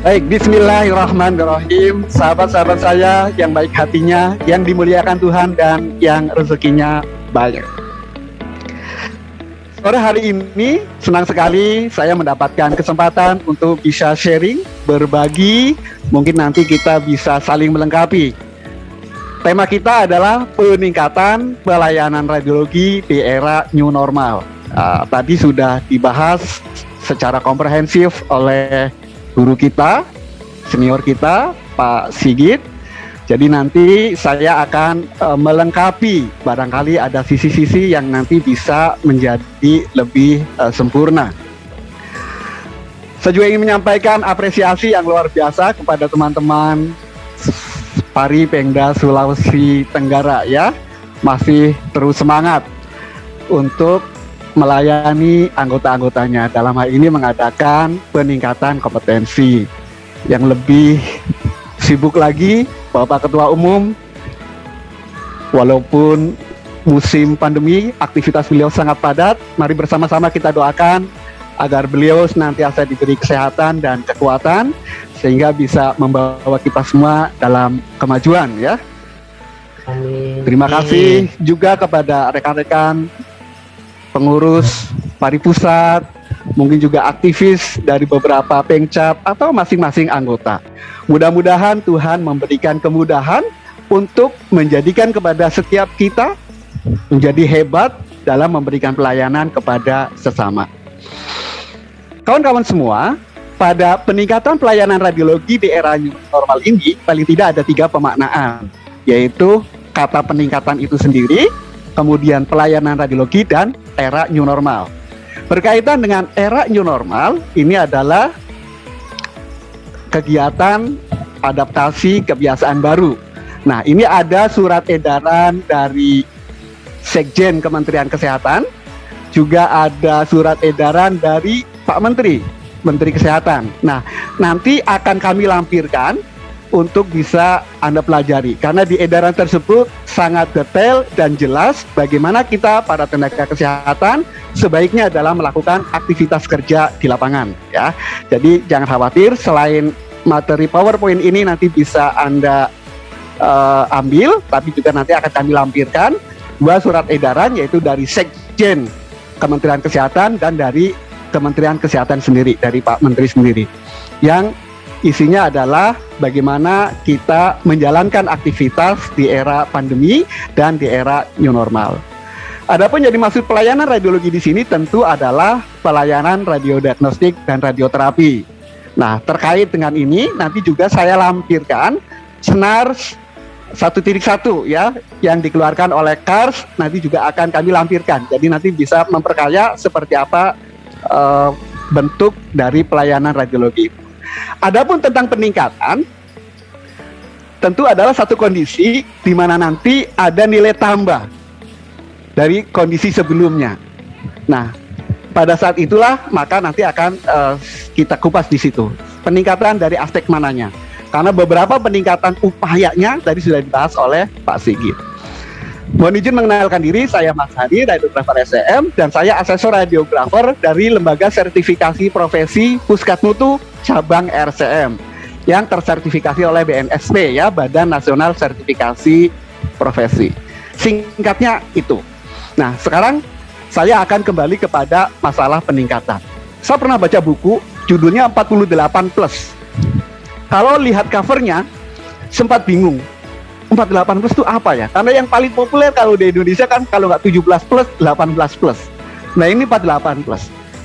Baik, bismillahirrahmanirrahim. Sahabat-sahabat saya yang baik hatinya, yang dimuliakan Tuhan dan yang rezekinya banyak. Sore hari ini senang sekali saya mendapatkan kesempatan untuk bisa sharing, berbagi, mungkin nanti kita bisa saling melengkapi. Tema kita adalah peningkatan pelayanan radiologi di era new normal. Tadi sudah dibahas secara komprehensif oleh guru kita, senior kita, Pak Sigit. Jadi nanti saya akan melengkapi, barangkali ada sisi-sisi yang nanti bisa menjadi lebih sempurna. Saya juga ingin menyampaikan apresiasi yang luar biasa kepada teman-teman Pari Pemda Sulawesi Tenggara ya, masih terus semangat untuk melayani anggota-anggotanya, dalam hal ini mengadakan peningkatan kompetensi. Yang lebih sibuk lagi, Bapak Ketua Umum, walaupun musim pandemi, aktivitas beliau sangat padat. Mari bersama-sama kita doakan agar beliau senantiasa diberi kesehatan dan kekuatan, sehingga bisa membawa kita semua dalam kemajuan ya. Amin. Terima kasih juga kepada rekan-rekan pengurus Pari Pusat, mungkin juga aktivis dari beberapa pengcap atau masing-masing anggota. Mudah-mudahan Tuhan memberikan kemudahan untuk menjadikan kepada setiap kita menjadi hebat dalam memberikan pelayanan kepada sesama. Kawan-kawan semua, pada peningkatan pelayanan radiologi di era new normal ini paling tidak ada 3 pemaknaan, yaitu kata peningkatan itu sendiri, kemudian pelayanan radiologi, dan era new normal. Berkaitan dengan era new normal, ini adalah kegiatan adaptasi kebiasaan baru. Nah, ini ada surat edaran dari Sekjen Kementerian Kesehatan, juga ada surat edaran dari Pak Menteri Kesehatan. Nah, nanti akan kami lampirkan untuk bisa Anda pelajari, karena di edaran tersebut sangat detail dan jelas bagaimana kita para tenaga kesehatan sebaiknya dalam melakukan aktivitas kerja di lapangan ya. Jadi jangan khawatir, selain materi PowerPoint ini nanti bisa Anda ambil, tapi juga nanti akan kami lampirkan 2 surat edaran, yaitu dari Sekjen Kementerian Kesehatan dan dari Kementerian Kesehatan sendiri, dari Pak Menteri sendiri, yang isinya adalah bagaimana kita menjalankan aktivitas di era pandemi dan di era new normal. Adapun yang dimaksud pelayanan radiologi di sini tentu adalah pelayanan radiodiagnostik dan radioterapi. Nah, terkait dengan ini nanti juga saya lampirkan senar 1.1 ya yang dikeluarkan oleh KARS, nanti juga akan kami lampirkan. Jadi nanti bisa memperkaya seperti apa bentuk dari pelayanan radiologi. Adapun tentang peningkatan, tentu adalah satu kondisi di mana nanti ada nilai tambah dari kondisi sebelumnya. Nah, pada saat itulah maka nanti akan kita kupas di situ. Peningkatan dari aspek mananya? Karena beberapa peningkatan upayanya tadi sudah dibahas oleh Pak Sigit. Mohon izin mengenalkan diri, saya Mas Hadi, radiografer SCM, dan saya asesor radiografer dari Lembaga Sertifikasi Profesi Puskatmutu Cabang RCM yang tersertifikasi oleh BNSP ya, Badan Nasional Sertifikasi Profesi. Singkatnya itu. Nah, sekarang saya akan kembali kepada masalah peningkatan. Saya pernah baca buku judulnya 48+. Kalau lihat covernya sempat bingung. 48+ itu apa ya? Karena yang paling populer kalau di Indonesia kan kalau nggak 17+, 18+. Nah, ini 48+.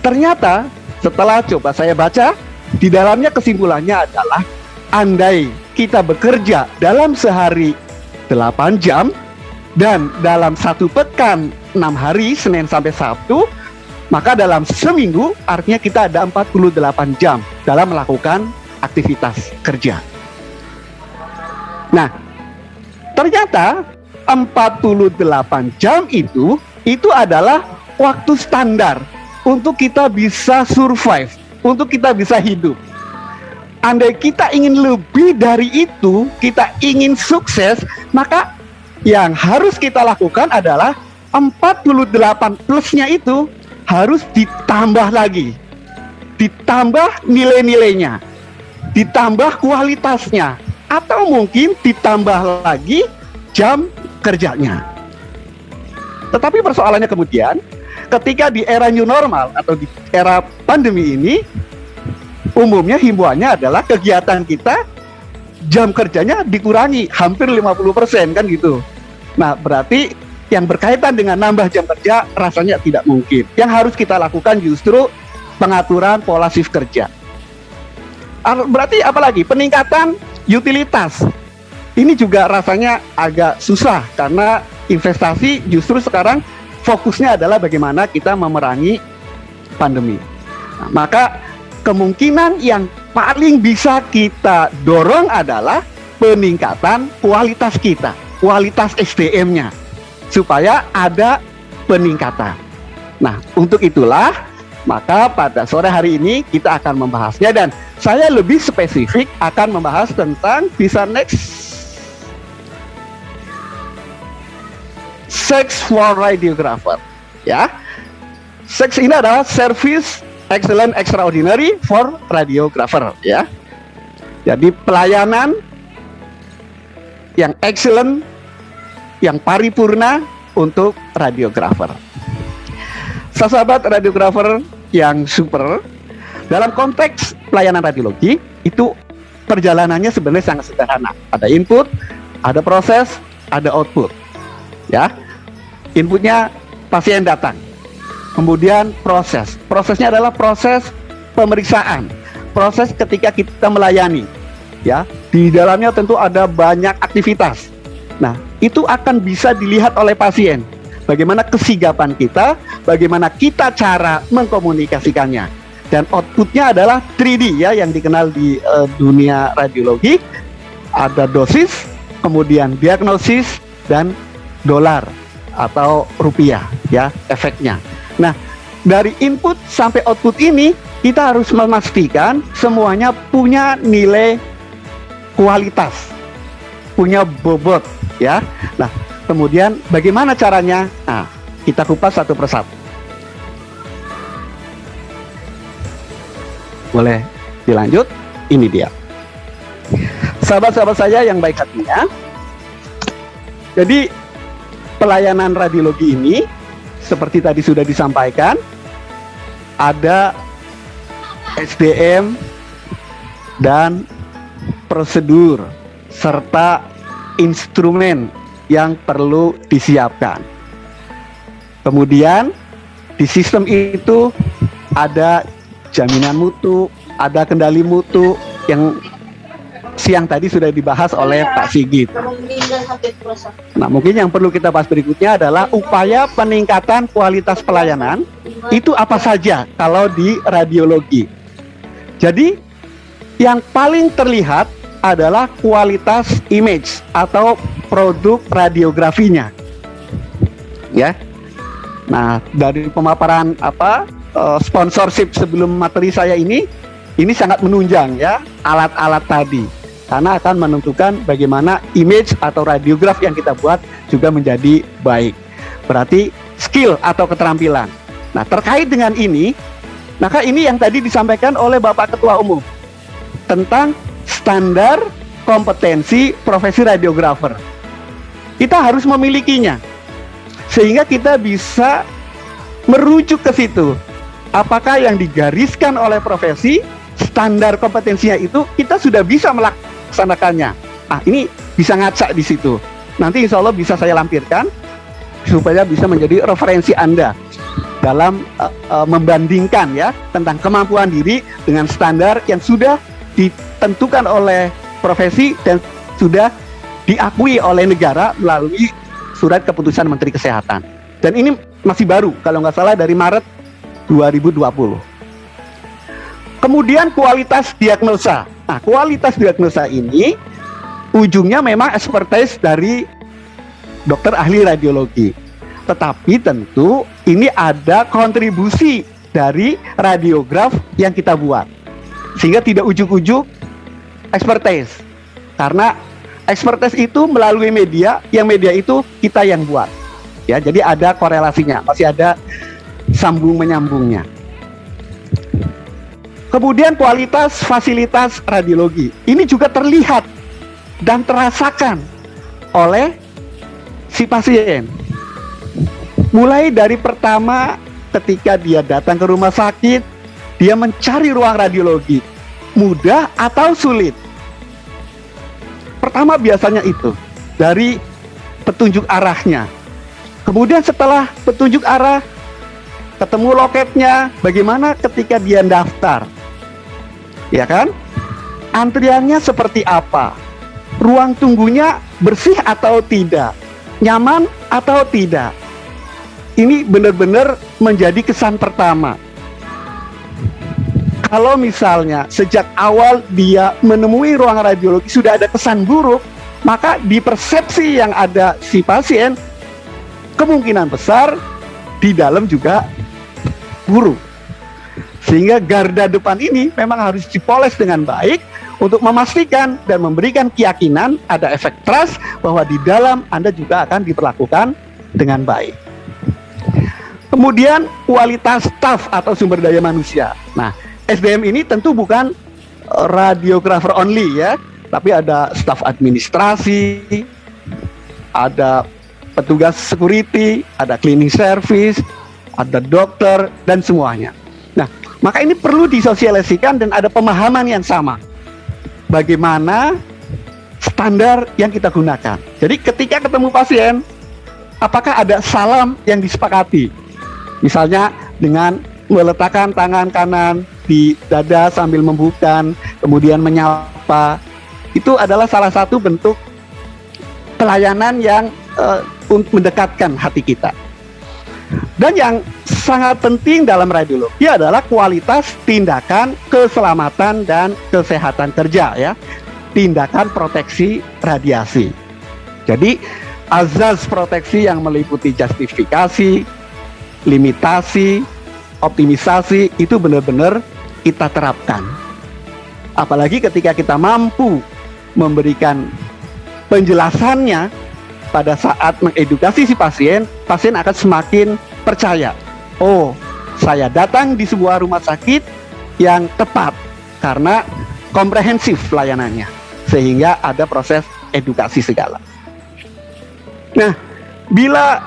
Ternyata setelah coba saya baca, di dalamnya kesimpulannya adalah andai kita bekerja dalam sehari 8 jam dan dalam 1 pekan 6 hari, Senin sampai Sabtu, maka dalam seminggu artinya kita ada 48 jam dalam melakukan aktivitas kerja. Nah, ternyata 48 jam itu adalah waktu standar untuk kita bisa survive, untuk kita bisa hidup. Andai kita ingin lebih dari itu, kita ingin sukses, maka yang harus kita lakukan adalah 48 plusnya itu harus ditambah lagi, ditambah nilai-nilainya. ditambah kualitasnya, atau mungkin ditambah lagi jam kerjanya. Tetapi persoalannya kemudian, ketika di era new normal atau di era pandemi ini, umumnya himbauannya adalah kegiatan kita jam kerjanya dikurangi hampir 50% kan gitu. Nah, berarti yang berkaitan dengan nambah jam kerja rasanya tidak mungkin. Yang harus kita lakukan justru pengaturan pola shift kerja. Berarti apalagi peningkatan utilitas. Ini juga rasanya agak susah karena investasi justru sekarang fokusnya adalah bagaimana kita memerangi pandemi. Nah, maka kemungkinan yang paling bisa kita dorong adalah peningkatan kualitas kita, kualitas SDM-nya, supaya ada peningkatan. Nah, untuk itulah maka pada sore hari ini kita akan membahasnya, dan saya lebih spesifik akan membahas tentang bisa next Sex for Radiographer, ya. Sex ini adalah Service Excellent Extraordinary for Radiographer, ya. Jadi pelayanan yang excellent, yang paripurna untuk radiografer. Sahabat radiografer yang super, dalam konteks pelayanan radiologi itu perjalanannya sebenarnya sangat sederhana. Ada input, ada proses, ada output. Ya, inputnya pasien datang, kemudian proses. Prosesnya adalah proses pemeriksaan, proses ketika kita melayani. Ya, di dalamnya tentu ada banyak aktivitas. Nah, itu akan bisa dilihat oleh pasien. Bagaimana kesigapan kita, bagaimana kita cara mengkomunikasikannya. Dan outputnya adalah 3D ya, yang dikenal di dunia radiologi. Ada dosis, kemudian diagnosis, dan dolar atau rupiah ya, efeknya. Nah, dari input sampai output ini kita harus memastikan semuanya punya nilai kualitas, punya bobot ya. Nah, kemudian bagaimana caranya? Nah, kita kupas satu persatu. Boleh dilanjut? Ini dia. Sahabat-sahabat saya yang baik hatinya. Jadi pelayanan radiologi ini seperti tadi sudah disampaikan, ada SDM dan prosedur serta instrumen yang perlu disiapkan. Kemudian di sistem itu ada jaminan mutu, ada kendali mutu yang siang tadi sudah dibahas oleh Pak Sigit. Nah, mungkin yang perlu kita bahas berikutnya adalah upaya peningkatan kualitas pelayanan. Itu apa saja kalau di radiologi? Jadi yang paling terlihat adalah kualitas image atau produk radiografinya. Ya. Nah, dari pemaparan sponsorship sebelum materi saya ini sangat menunjang ya alat-alat tadi, karena akan menentukan bagaimana image atau radiograf yang kita buat juga menjadi baik. Berarti skill atau keterampilan. Nah, terkait dengan ini, maka ini yang tadi disampaikan oleh Bapak Ketua Umum tentang standar kompetensi profesi radiografer. Kita harus memilikinya sehingga kita bisa merujuk ke situ. Apakah yang digariskan oleh profesi, standar kompetensinya itu kita sudah bisa melaksanakannya. Ah, ini bisa ngaca di situ. Nanti insya Allah bisa saya lampirkan supaya bisa menjadi referensi Anda dalam membandingkan ya tentang kemampuan diri dengan standar yang sudah ditentukan oleh profesi dan sudah diakui oleh negara melalui surat keputusan Menteri Kesehatan. Dan ini masih baru, kalau nggak salah dari Maret 2020. Kemudian kualitas diagnosa. Nah, kualitas diagnosa ini ujungnya memang expertise dari dokter ahli radiologi. Tetapi tentu ini ada kontribusi dari radiograf yang kita buat. Sehingga tidak ujuk-ujuk expertise. Karena expertise itu melalui media, yang media itu kita yang buat. Ya, jadi ada korelasinya, masih ada sambung menyambungnya. Kemudian kualitas fasilitas radiologi. Ini juga terlihat dan terasakan oleh si pasien. Mulai dari pertama ketika dia datang ke rumah sakit, dia mencari ruang radiologi. Mudah atau sulit? Pertama biasanya itu dari petunjuk arahnya. Kemudian setelah petunjuk arah, ketemu loketnya, bagaimana ketika dia daftar? Ya kan? Antriannya seperti apa? Ruang tunggunya bersih atau tidak? Nyaman atau tidak? Ini benar-benar menjadi kesan pertama. Kalau misalnya sejak awal dia menemui ruang radiologi sudah ada kesan buruk, maka di persepsi yang ada si pasien, kemungkinan besar di dalam juga buruk. Sehingga garda depan ini memang harus dipoles dengan baik untuk memastikan dan memberikan keyakinan ada efek trust bahwa di dalam Anda juga akan diperlakukan dengan baik. Kemudian kualitas staf atau sumber daya manusia. Nah, SDM ini tentu bukan radiografer only ya, tapi ada staf administrasi, ada petugas security, ada cleaning service, ada dokter, dan semuanya. Nah, maka ini perlu disosialisasikan dan ada pemahaman yang sama. Bagaimana standar yang kita gunakan. Jadi ketika ketemu pasien, apakah ada salam yang disepakati? Misalnya dengan meletakkan tangan kanan di dada sambil membuka, kemudian menyapa. Itu adalah salah satu bentuk pelayanan yang mendekatkan hati kita. Dan yang sangat penting dalam radiologi adalah kualitas tindakan keselamatan dan kesehatan kerja ya. Tindakan proteksi radiasi. Jadi azas proteksi yang meliputi justifikasi, limitasi, optimisasi itu benar-benar kita terapkan. Apalagi ketika kita mampu memberikan penjelasannya pada saat mengedukasi si pasien, pasien akan semakin percaya. Oh, saya datang di sebuah rumah sakit yang tepat karena komprehensif pelayanannya, sehingga ada proses edukasi segala. Nah, bila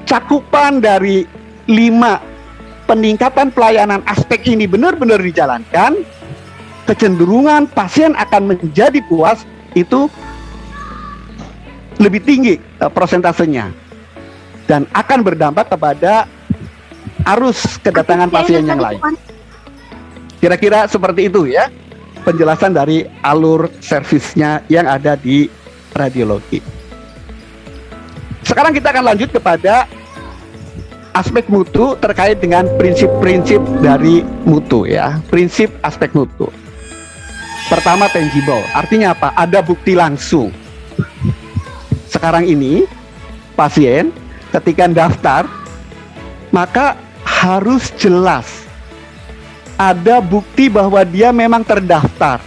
cakupan dari 5 peningkatan pelayanan aspek ini benar-benar dijalankan, kecenderungan pasien akan menjadi puas itu lebih tinggi prosentasenya dan akan berdampak kepada arus kedatangan pasien yang lain. Kira-kira seperti itu ya penjelasan dari alur servisnya yang ada di radiologi. Sekarang kita akan lanjut kepada aspek mutu terkait dengan prinsip-prinsip dari mutu ya. Prinsip aspek mutu. Pertama, tangible. Artinya apa? Ada bukti langsung. Sekarang ini pasien ketika daftar maka harus jelas ada bukti bahwa dia memang terdaftar.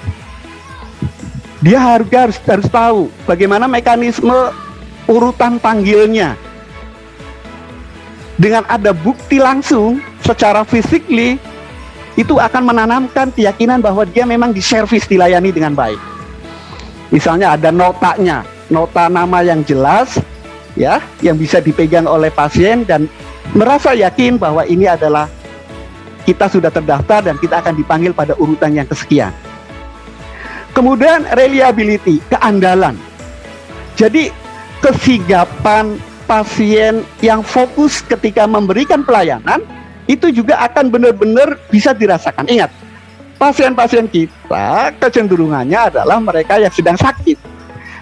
Dia harus tahu bagaimana mekanisme urutan panggilnya. Dengan ada bukti langsung secara physically, itu akan menanamkan keyakinan bahwa dia memang diservis, dilayani dengan baik. Misalnya ada notanya, nota nama yang jelas ya, yang bisa dipegang oleh pasien dan merasa yakin bahwa ini adalah kita sudah terdaftar dan kita akan dipanggil pada urutan yang kesekian. Kemudian reliability, keandalan. Jadi kesigapan pasien yang fokus ketika memberikan pelayanan itu juga akan benar-benar bisa dirasakan. Ingat, pasien-pasien kita kecenderungannya adalah mereka yang sedang sakit,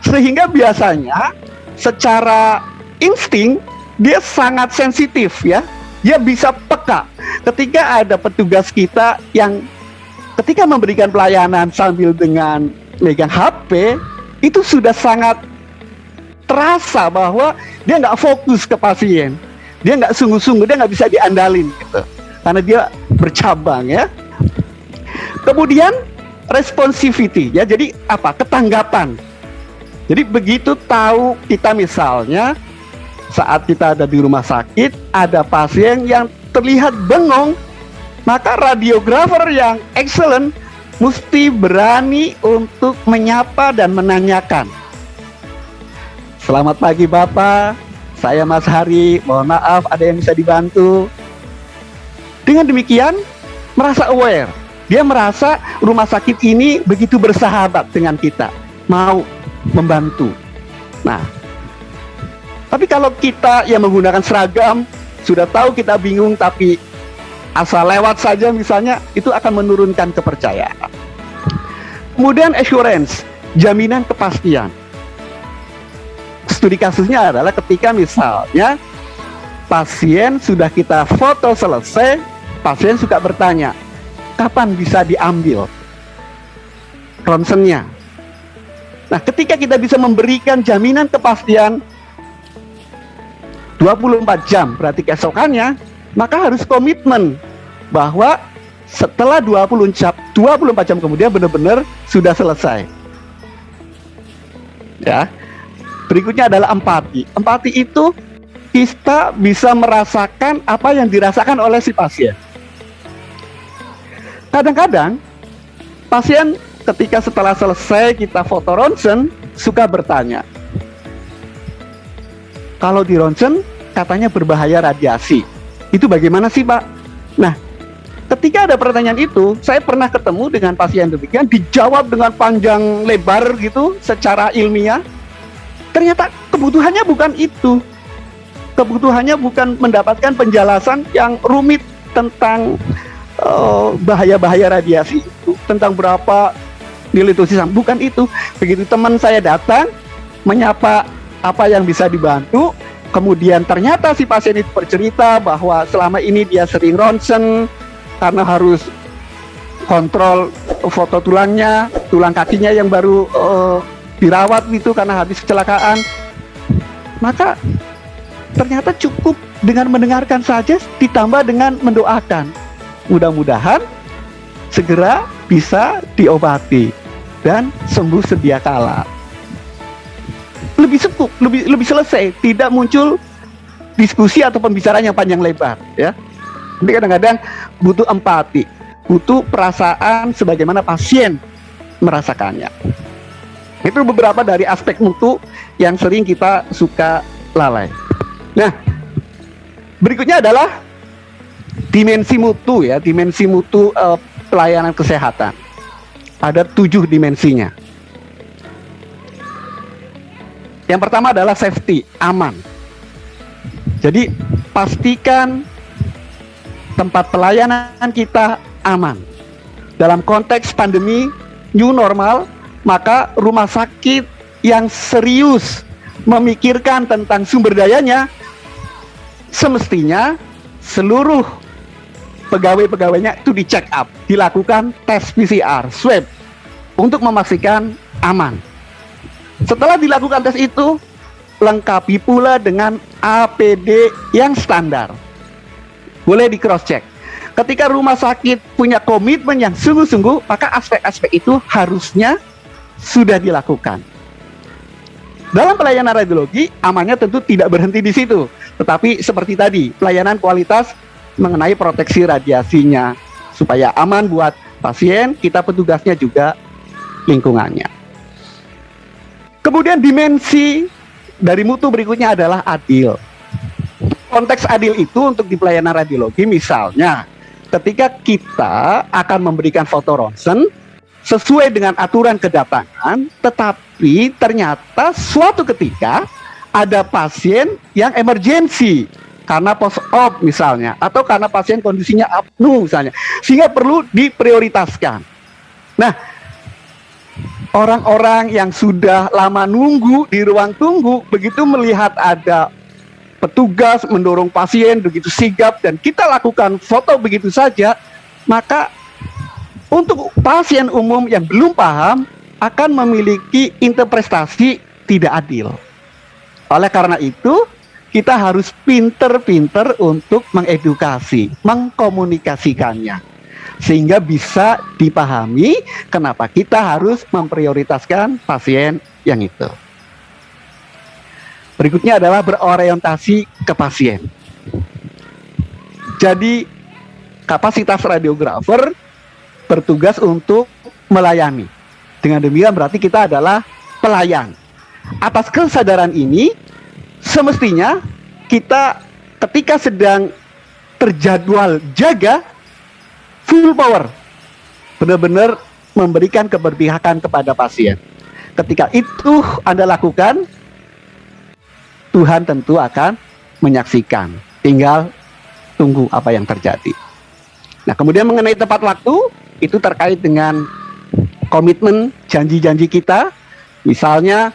sehingga biasanya secara insting dia sangat sensitif ya, dia bisa peka ketika ada petugas kita yang ketika memberikan pelayanan sambil dengan megang HP itu sudah sangat terasa bahwa dia nggak fokus ke pasien, dia nggak sungguh-sungguh, dia nggak bisa diandalin gitu, karena dia bercabang ya. Kemudian responsivity ya, jadi apa? Ketanggapan. Jadi begitu tahu kita misalnya saat kita ada di rumah sakit ada pasien yang terlihat bengong, Maka radiografer yang excellent mesti berani untuk menyapa dan menanyakan. Selamat pagi Bapak, saya Mas Hari, mohon maaf ada yang bisa dibantu. Dengan demikian, merasa aware. Dia merasa rumah sakit ini begitu bersahabat dengan kita, mau membantu. Nah, tapi kalau kita yang menggunakan seragam, sudah tahu kita bingung tapi asal lewat saja misalnya, itu akan menurunkan kepercayaan. Kemudian assurance, jaminan kepastian. Studi kasusnya adalah ketika misalnya pasien sudah kita foto selesai, pasien suka bertanya, kapan bisa diambil ronsennya? Nah, ketika kita bisa memberikan jaminan kepastian 24 jam, berarti keesokannya, maka harus komitmen bahwa setelah 24 jam kemudian benar-benar sudah selesai. Ya. Berikutnya adalah empati. Empati itu kita bisa merasakan apa yang dirasakan oleh si pasien. Kadang-kadang pasien ketika setelah selesai kita foto ronsen suka bertanya, kalau di ronsen katanya berbahaya radiasi. Itu bagaimana sih Pak? Nah, ketika ada pertanyaan itu, saya pernah ketemu dengan pasien demikian, dijawab dengan panjang lebar gitu, secara ilmiah. Ternyata kebutuhannya bukan itu. Kebutuhannya bukan mendapatkan penjelasan yang rumit tentang bahaya-bahaya radiasi itu, tentang berapa nilai dosis, bukan itu. Begitu teman saya datang, menyapa apa yang bisa dibantu, kemudian ternyata si pasien itu bercerita bahwa selama ini dia sering ronsen karena harus kontrol foto tulangnya, tulang kakinya yang baru dirawat itu karena habis kecelakaan. Maka ternyata cukup dengan mendengarkan saja ditambah dengan mendoakan. Mudah-mudahan segera bisa diobati dan sembuh sedia kala. Lebih cukup, lebih selesai, tidak muncul diskusi atau pembicaraan yang panjang lebar, ya. Tapi kadang-kadang butuh empati, butuh perasaan sebagaimana pasien merasakannya. Itu beberapa dari aspek mutu yang sering kita suka lalai. Nah, berikutnya adalah dimensi mutu, ya, dimensi mutu pelayanan kesehatan. Ada 7 dimensinya. Yang pertama adalah safety, aman. Jadi pastikan tempat pelayanan kita aman. Dalam konteks pandemi new normal, maka rumah sakit yang serius memikirkan tentang sumber dayanya, semestinya seluruh pegawai-pegawainya itu di check up, dilakukan tes PCR, swab, untuk memastikan aman. Setelah dilakukan tes itu, lengkapi pula dengan APD yang standar. Boleh di cross check. Ketika rumah sakit punya komitmen yang sungguh-sungguh, maka aspek-aspek itu harusnya sudah dilakukan. Dalam pelayanan radiologi, amannya tentu tidak berhenti di situ, tetapi seperti tadi, pelayanan kualitas mengenai proteksi radiasinya, supaya aman buat pasien, kita petugasnya juga lingkungannya. Kemudian dimensi dari mutu berikutnya adalah adil. Konteks adil itu untuk di pelayanan radiologi, misalnya ketika kita akan memberikan foto ronsen sesuai dengan aturan kedatangan, tetapi ternyata suatu ketika ada pasien yang emergensi karena post-op misalnya, atau karena pasien kondisinya apnu misalnya, sehingga perlu diprioritaskan. Nah, orang-orang yang sudah lama nunggu di ruang tunggu, begitu melihat ada petugas mendorong pasien begitu sigap dan kita lakukan foto begitu saja, maka untuk pasien umum yang belum paham akan memiliki interpretasi tidak adil. Oleh karena itu, kita harus pinter-pinter untuk mengedukasi, mengkomunikasikannya, sehingga bisa dipahami kenapa kita harus memprioritaskan pasien yang itu. Berikutnya adalah berorientasi ke pasien. Jadi kapasitas radiografer bertugas untuk melayani. Dengan demikian berarti kita adalah pelayan. Atas kesadaran ini, semestinya kita ketika sedang terjadwal jaga, full power, benar-benar memberikan keberpihakan kepada pasien. Ketika itu Anda lakukan, Tuhan tentu akan menyaksikan. Tinggal tunggu apa yang terjadi. Nah, kemudian mengenai tepat waktu, itu terkait dengan komitmen janji-janji kita. Misalnya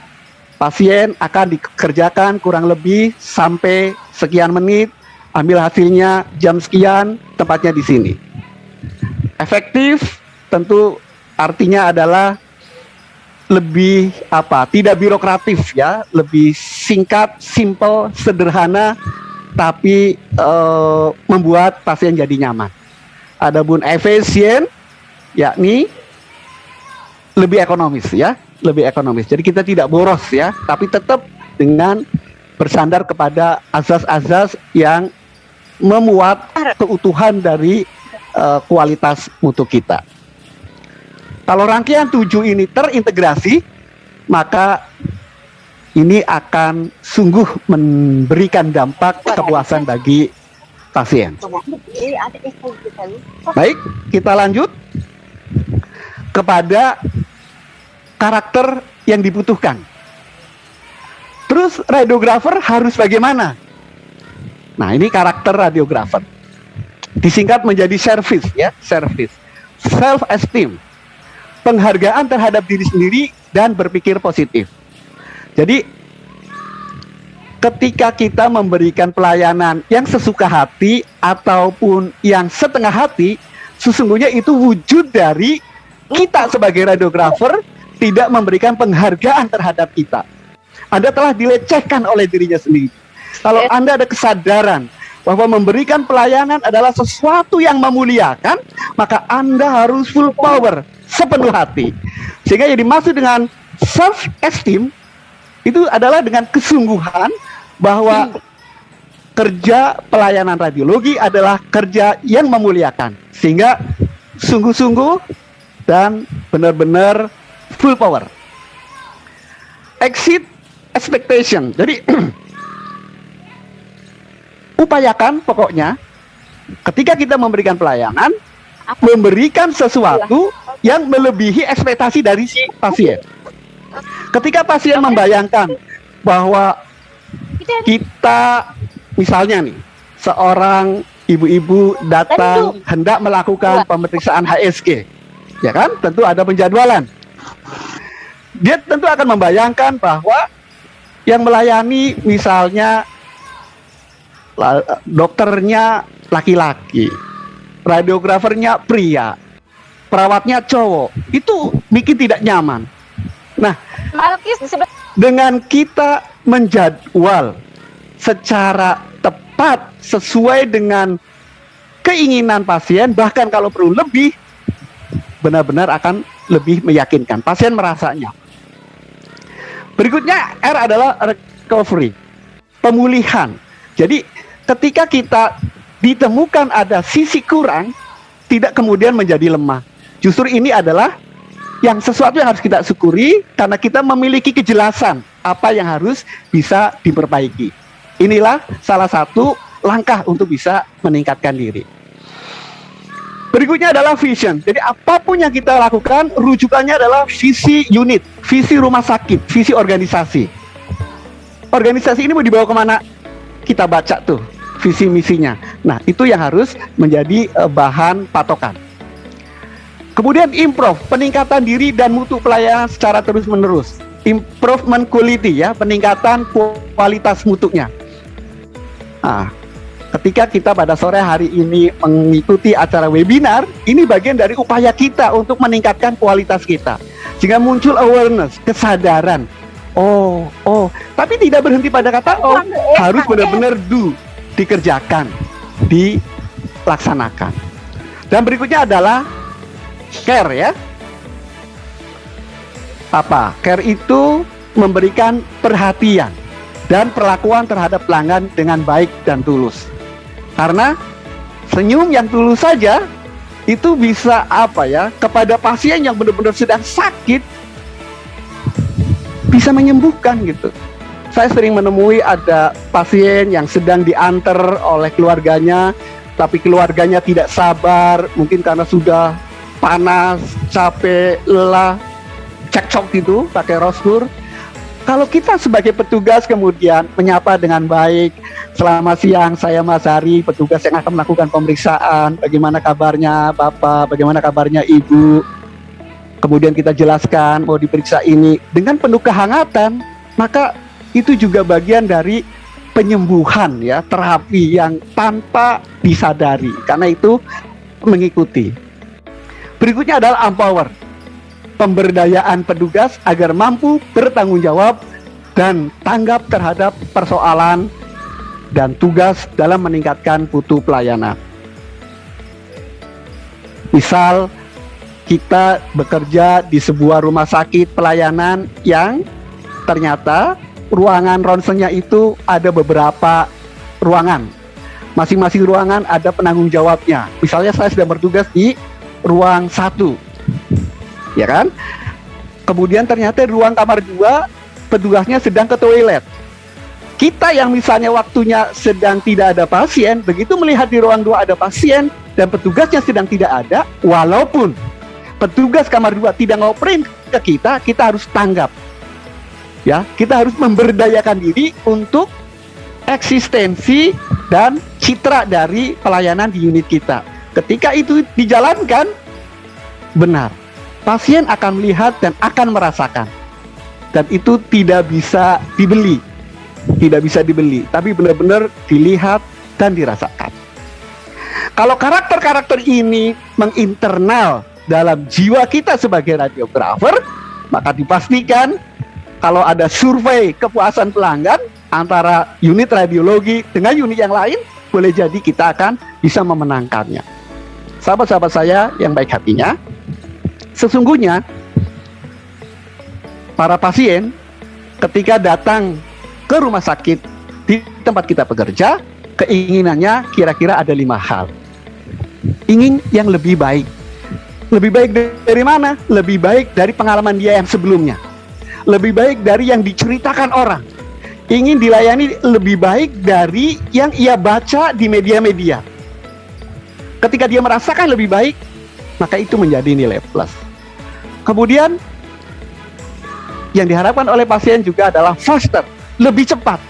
pasien akan dikerjakan kurang lebih sampai sekian menit, ambil hasilnya jam sekian, tempatnya di sini. Efektif tentu artinya adalah lebih tidak birokratif ya, lebih singkat, simple, sederhana, tapi membuat pasien jadi nyaman. Adapun efisien, yakni lebih ekonomis ya, lebih ekonomis. Jadi kita tidak boros ya, tapi tetap dengan bersandar kepada azas-azas yang memuat keutuhan dari kualitas mutu kita. Kalau rangkaian 7 ini terintegrasi, maka ini akan sungguh memberikan dampak kepuasan bagi pasien. Baik, kita lanjut kepada karakter yang dibutuhkan. Terus radiografer harus bagaimana? Nah, ini karakter radiografer. Disingkat menjadi service ya, service. Self esteem. Penghargaan terhadap diri sendiri dan berpikir positif. Jadi ketika kita memberikan pelayanan yang sesuka hati ataupun yang setengah hati, sesungguhnya itu wujud dari kita sebagai radiografer tidak memberikan penghargaan terhadap kita. Anda telah dilecehkan oleh dirinya sendiri. Kalau Anda ada kesadaran bahwa memberikan pelayanan adalah sesuatu yang memuliakan, maka Anda harus full power, sepenuh hati. Sehingga yang dimaksud dengan self esteem itu adalah dengan kesungguhan bahwa kerja pelayanan radiologi adalah kerja yang memuliakan, sehingga sungguh-sungguh dan benar-benar full power. Exceed expectation. Jadi upayakan pokoknya ketika kita memberikan pelayanan, memberikan sesuatu yang melebihi ekspektasi dari si pasien. Ketika pasien membayangkan bahwa kita misalnya nih, seorang ibu-ibu datang hendak melakukan pemeriksaan HSG, ya kan? Tentu ada penjadwalan. Dia tentu akan membayangkan bahwa yang melayani misalnya dokternya laki-laki, radiografernya pria, perawatnya cowok, itu bikin tidak nyaman. Nah, dengan kita menjadwal secara tepat sesuai dengan keinginan pasien, bahkan kalau perlu lebih, benar-benar akan lebih meyakinkan. Pasien merasanya. Berikutnya R adalah recovery, pemulihan. Jadi ketika kita ditemukan ada sisi kurang, tidak kemudian menjadi lemah. Justru ini adalah yang sesuatu yang harus kita syukuri karena kita memiliki kejelasan apa yang harus bisa diperbaiki. Inilah salah satu langkah untuk bisa meningkatkan diri. Berikutnya adalah vision. Jadi apapun yang kita lakukan, rujukannya adalah visi unit, visi rumah sakit, visi organisasi. Organisasi ini mau dibawa kemana? Kita baca tuh visi misinya. Nah, itu yang harus menjadi bahan patokan. Kemudian improve, peningkatan diri dan mutu pelayanan secara terus-menerus. Improvement quality ya, peningkatan kualitas mutunya. Nah, ketika kita pada sore hari ini mengikuti acara webinar, ini bagian dari upaya kita untuk meningkatkan kualitas kita. Sehingga muncul awareness, kesadaran. Tapi tidak berhenti pada kata harus benar-benar dikerjakan, dilaksanakan. Dan berikutnya adalah care ya. Apa? Care itu memberikan perhatian dan perlakuan terhadap pelanggan dengan baik dan tulus. Karena Senyum yang tulus saja itu bisa apa ya, kepada pasien yang benar-benar sedang sakit bisa menyembuhkan gitu. Saya sering menemui ada pasien yang sedang diantar oleh keluarganya, tapi keluarganya tidak sabar, mungkin karena sudah panas, capek, lelah, cekcok gitu, pakai rostur. Kalau kita sebagai petugas kemudian menyapa dengan baik, selamat siang, saya Mas Hari, petugas yang akan melakukan pemeriksaan, bagaimana kabarnya Bapak, bagaimana kabarnya Ibu, kemudian kita jelaskan mau diperiksa ini dengan penuh kehangatan, maka itu juga bagian dari penyembuhan ya, terapi yang tanpa disadari, karena itu mengikuti. Berikutnya adalah empower, pemberdayaan petugas agar mampu bertanggung jawab dan tanggap terhadap persoalan dan tugas dalam meningkatkan mutu pelayanan. Misal kita bekerja di sebuah rumah sakit pelayanan yang ternyata ruangan ronsennya itu ada beberapa ruangan. Masing-masing ruangan ada penanggung jawabnya. Misalnya saya sedang bertugas di ruang 1, ya kan? Kemudian ternyata di ruang kamar 2 petugasnya sedang ke toilet. Kita yang misalnya waktunya sedang tidak ada pasien, begitu melihat di ruang 2 ada pasien dan petugasnya sedang tidak ada, walaupun petugas kamar 2 tidak ngoperin ke kita harus tanggap. Ya, kita harus memberdayakan diri untuk eksistensi dan citra dari pelayanan di unit kita. Ketika itu dijalankan benar, pasien akan melihat dan akan merasakan. Dan itu tidak bisa dibeli. Tidak bisa dibeli, tapi benar-benar dilihat dan dirasakan. Kalau karakter-karakter ini menginternal dalam jiwa kita sebagai radiografer, maka dipastikan kalau ada survei kepuasan pelanggan antara unit radiologi dengan unit yang lain, boleh jadi kita akan bisa memenangkannya. Sahabat-sahabat saya yang baik hatinya, sesungguhnya para pasien ketika datang ke rumah sakit di tempat kita bekerja, keinginannya kira-kira ada 5 hal. Ingin yang lebih baik. Lebih baik dari mana? Lebih baik dari pengalaman dia yang sebelumnya. Lebih baik dari yang diceritakan orang. Ingin dilayani lebih baik dari yang ia baca di media-media. Ketika dia merasakan lebih baik, maka itu menjadi nilai plus. Kemudian yang diharapkan oleh pasien juga adalah faster, lebih cepat.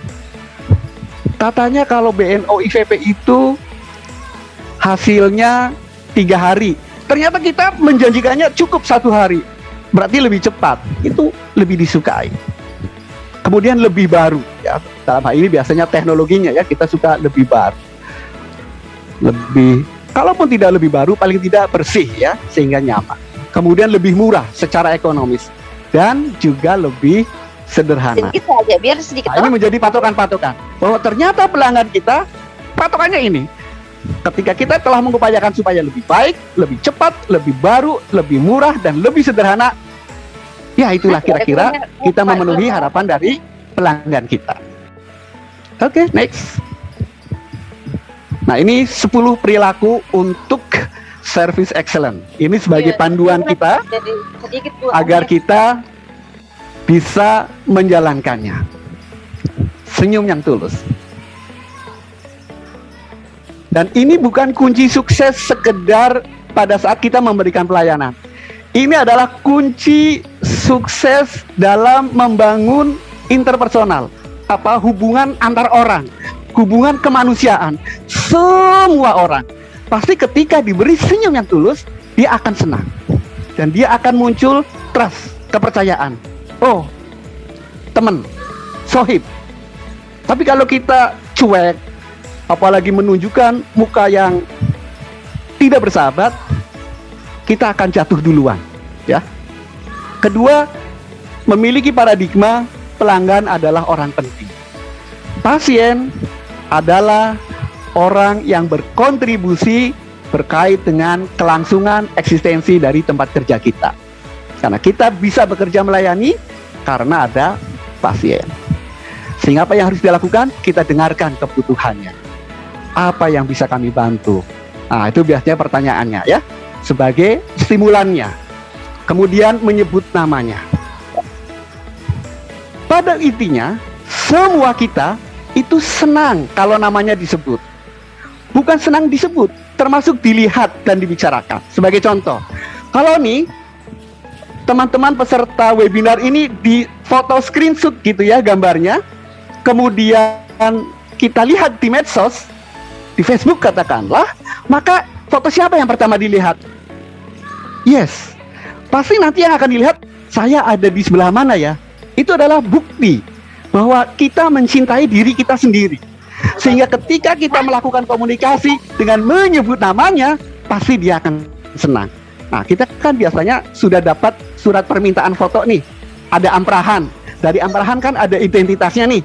Katanya kalau BNO IVP itu hasilnya 3 hari. Ternyata kita menjanjikannya cukup 1 hari. Berarti lebih cepat, itu lebih disukai. Kemudian lebih baru, ya dalam hal ini biasanya teknologinya ya, kita suka lebih baru. Lebih, kalaupun tidak lebih baru, paling tidak bersih ya, sehingga nyaman. Kemudian lebih murah secara ekonomis dan juga lebih sederhana. Sedikit aja, biar sedikit. Nah, ini menjadi patokan-patokan bahwa ternyata pelanggan kita patokannya ini. Ketika kita telah mengupayakan supaya lebih baik, lebih cepat, lebih baru, lebih murah, dan lebih sederhana, ya itulah kira-kira kita memenuhi harapan dari pelanggan kita. Oke, next. Nah, ini 10 perilaku untuk service excellent. Ini sebagai panduan kita agar kita bisa menjalankannya. Senyum yang tulus. Dan ini bukan kunci sukses sekedar pada saat kita memberikan pelayanan. Ini adalah kunci sukses dalam membangun interpersonal, hubungan antar orang, hubungan kemanusiaan. Semua orang pasti ketika diberi senyum yang tulus, dia akan senang. Dan dia akan muncul trust, kepercayaan. Oh, teman, sohib. Tapi kalau kita cuek, apalagi menunjukkan muka yang tidak bersahabat, kita akan jatuh duluan, ya. Kedua, memiliki paradigma pelanggan adalah orang penting. Pasien adalah orang yang berkontribusi berkait dengan kelangsungan eksistensi dari tempat kerja kita. Karena kita bisa bekerja melayani karena ada pasien. Sehingga apa yang harus dilakukan? Kita dengarkan kebutuhannya. Apa yang bisa kami bantu? Nah, itu biasanya pertanyaannya ya, sebagai stimulannya. Kemudian menyebut namanya. Pada intinya, semua kita itu senang kalau namanya disebut. Bukan senang disebut, termasuk dilihat dan dibicarakan. Sebagai contoh, kalau nih teman-teman peserta webinar ini di foto screenshot gitu ya gambarnya, kemudian kita lihat di medsos, di Facebook katakanlah, maka foto siapa yang pertama dilihat? Yes, pasti nanti yang akan dilihat, saya ada di sebelah mana ya. Itu adalah bukti bahwa kita mencintai diri kita sendiri. Sehingga ketika kita melakukan komunikasi dengan menyebut namanya, pasti dia akan senang. Nah, kita kan biasanya sudah dapat surat permintaan foto nih, ada amprahan. Dari amprahan kan ada identitasnya nih.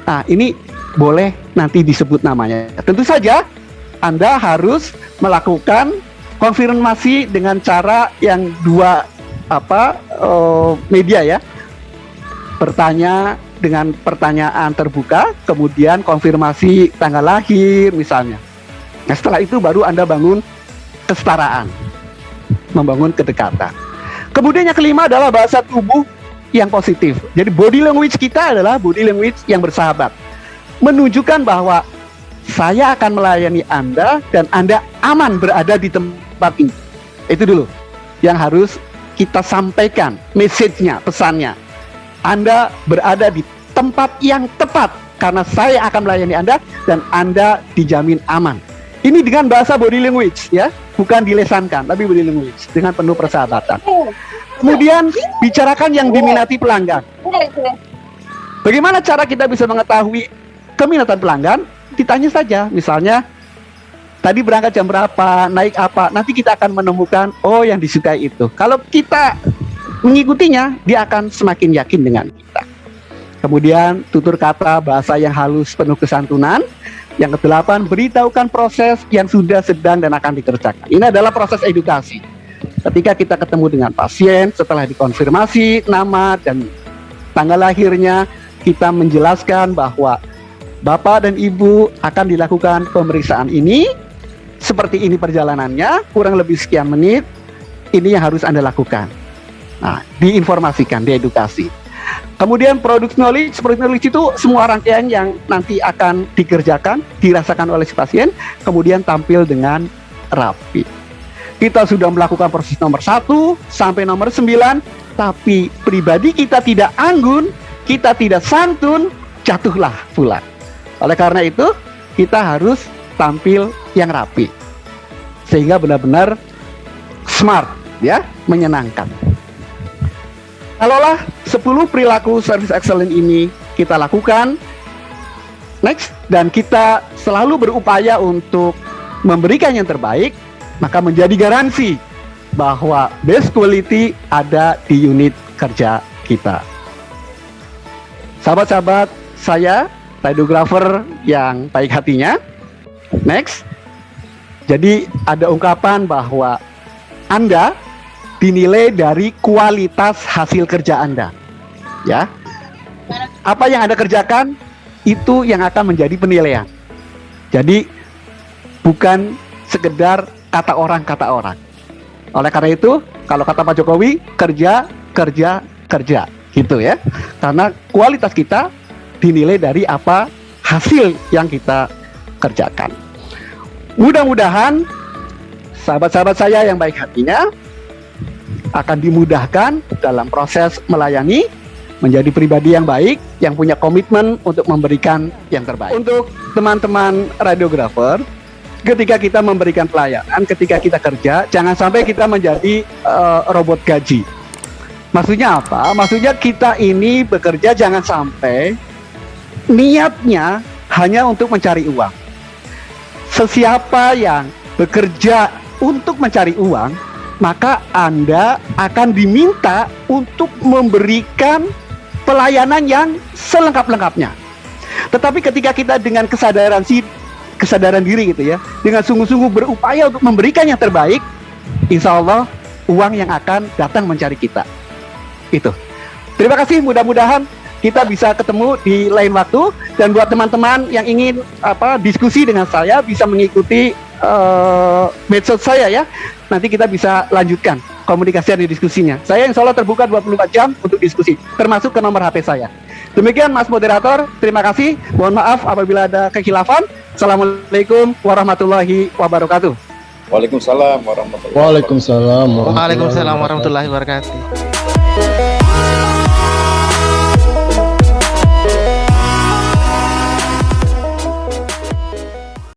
Nah, ini boleh nanti disebut namanya. Tentu saja Anda harus melakukan konfirmasi dengan cara yang dua media ya. Bertanya dengan pertanyaan terbuka, kemudian konfirmasi tanggal lahir misalnya. Nah, setelah itu baru Anda bangun kesetaraan, membangun kedekatan. Kemudian yang kelima adalah bahasa tubuh yang positif. Jadi body language kita adalah body language yang bersahabat, menunjukkan bahwa saya akan melayani Anda dan Anda aman berada di tempat ini. Itu dulu yang harus kita sampaikan, message-nya, pesannya. Anda berada di tempat yang tepat karena saya akan melayani Anda dan Anda dijamin aman. Ini dengan bahasa body language ya, bukan dilesankan, tapi body language dengan penuh persahabatan. Kemudian bicarakan yang diminati pelanggan. Bagaimana cara kita bisa mengetahui keminatan pelanggan? Ditanya saja, misalnya tadi berangkat jam berapa, naik apa, nanti kita akan menemukan oh yang disukai itu. Kalau kita mengikutinya, dia akan semakin yakin dengan kita. Kemudian tutur kata, bahasa yang halus penuh kesantunan. Yang kedelapan, beritahukan proses yang sudah, sedang, dan akan dikerjakan. Ini adalah proses edukasi. Ketika kita ketemu dengan pasien, setelah dikonfirmasi nama dan tanggal lahirnya, kita menjelaskan bahwa Bapak dan Ibu akan dilakukan pemeriksaan ini, seperti ini perjalanannya, kurang lebih sekian menit, ini yang harus Anda lakukan. Nah, diinformasikan, diedukasi. Kemudian product knowledge itu semua rangkaian yang nanti akan dikerjakan, dirasakan oleh si pasien, kemudian tampil dengan rapi. Kita sudah melakukan proses nomor 1 sampai nomor 9, tapi pribadi kita tidak anggun, kita tidak santun, jatuhlah pula. Oleh karena itu, kita harus tampil yang rapi. Sehingga benar-benar smart, ya, menyenangkan. Kalaulah 10 perilaku service excellence ini kita lakukan, next, dan kita selalu berupaya untuk memberikan yang terbaik, maka menjadi garansi bahwa best quality ada di unit kerja kita. Sahabat-sahabat saya, radiografer yang baik hatinya, next, jadi ada ungkapan bahwa Anda dinilai dari kualitas hasil kerja Anda. Ya. Apa yang Anda kerjakan itu yang akan menjadi penilaian. Jadi bukan sekedar kata orang. Oleh karena itu, kalau kata Pak Jokowi, kerja gitu ya. Karena kualitas kita dinilai dari apa hasil yang kita kerjakan. Mudah-mudahan sahabat-sahabat saya yang baik hatinya akan dimudahkan dalam proses melayani, menjadi pribadi yang baik, yang punya komitmen untuk memberikan yang terbaik. Untuk teman-teman radiografer, ketika kita memberikan pelayanan, ketika kita kerja, jangan sampai kita menjadi robot gaji. Maksudnya apa? Maksudnya kita ini bekerja jangan sampai niatnya hanya untuk mencari uang. Sesiapa yang bekerja untuk mencari uang, maka Anda akan diminta untuk memberikan pelayanan yang selengkap-lengkapnya. Tetapi ketika kita dengan kesadaran diri gitu ya, dengan sungguh-sungguh berupaya untuk memberikan yang terbaik, insya Allah uang yang akan datang mencari kita. Itu. Terima kasih, mudah-mudahan kita bisa ketemu di lain waktu, dan buat teman-teman yang ingin diskusi dengan saya bisa mengikuti medsos saya ya. Nanti kita bisa lanjutkan komunikasi dan diskusinya. Saya insya Allah terbuka 24 jam untuk diskusi, termasuk ke nomor HP saya. Demikian Mas Moderator, terima kasih. Mohon maaf apabila ada kekhilafan. Assalamualaikum warahmatullahi wabarakatuh. Waalaikumsalam warahmatullahi wabarakatuh. Waalaikumsalam Waalaikumsalam warahmatullahi wabarakatuh.